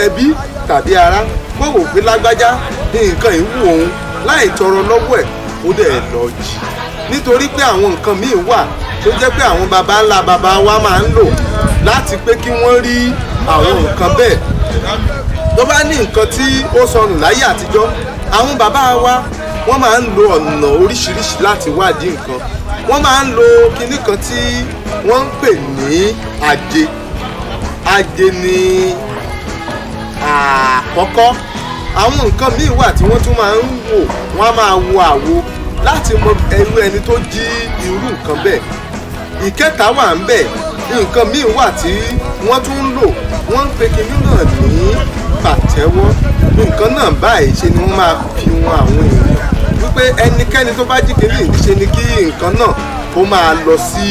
ẹbí tàbí ará kó wò pé lágbájá nǹkan ìwú òun láì tọrọ lọ́wọ́ ẹ̀ ó dẹ̀ lọ jí nítorí pé àwọn nǹkan míì wà tó jẹ́ pé àwọn baba ńlá baba wa máa ń lò láti pé kí wọ́n rí àwọn nǹkan bẹ́ẹ̀. tó bá ní nǹkan tí ó sọnù láyé àtijọ́ àwọn bàbá wa wọ́n máa ń lo ọ̀nà oríṣiríṣi láti wádìí nǹkan. wọ́n máa ń lo kinní kan tí wọ́n ń pè ní ajé. ajé ni àkọ́kọ́. àwọn nǹkan míì wà tí wọ́n tún máa ń wò wọ́n á máa wo àwo láti mọ irú ẹni tó jí irú nǹkan bẹ́ẹ̀. ìkẹta wà ń bẹ̀ nǹkan míì wà tí wọ́n tún ń lò wọ́n ń pe kinní náà ní pàtẹ́wọ́. nǹkan náà báyìí ṣe ni wọ́n máa fi wọn àwọn èèyàn wípé ẹnikẹ́ni tó bá jí kinní yìí ṣe ni kí nǹkan náà kó máa lọ sí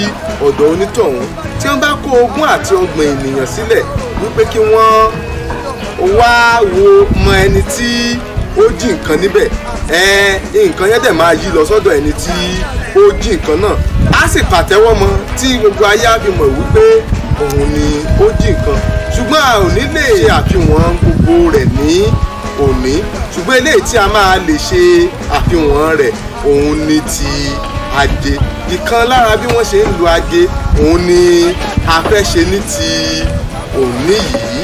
ọ̀dọ̀ onítọ̀hún. tí wọ́n bá kó 20 àti 30 ènìyàn sílẹ̀ wípé kí wọ́n wá wo mọ ẹni tí ó jí nǹkan níbẹ̀ nǹkan yẹn dẹ̀ máa yí lọ sọ́dọ̀ ẹni tí ó jí nǹkan náà á sì pàtẹ́wọ́ mọ́ tí gbogbo ayé á fi mọ̀ wípé òun ni ó jí nǹkan. ṣùgbọ́n a ò ní lè ṣe àfihàn gbogbo rẹ̀ ní òní ṣùgbọ́n eléyìí tí a máa lè ṣe àfihàn rẹ̀ òun ni ti ajé. ìkan lára bí wọ́n ṣe ń lo ajé òun ni a fẹ́ ṣe ní ti òní yìí.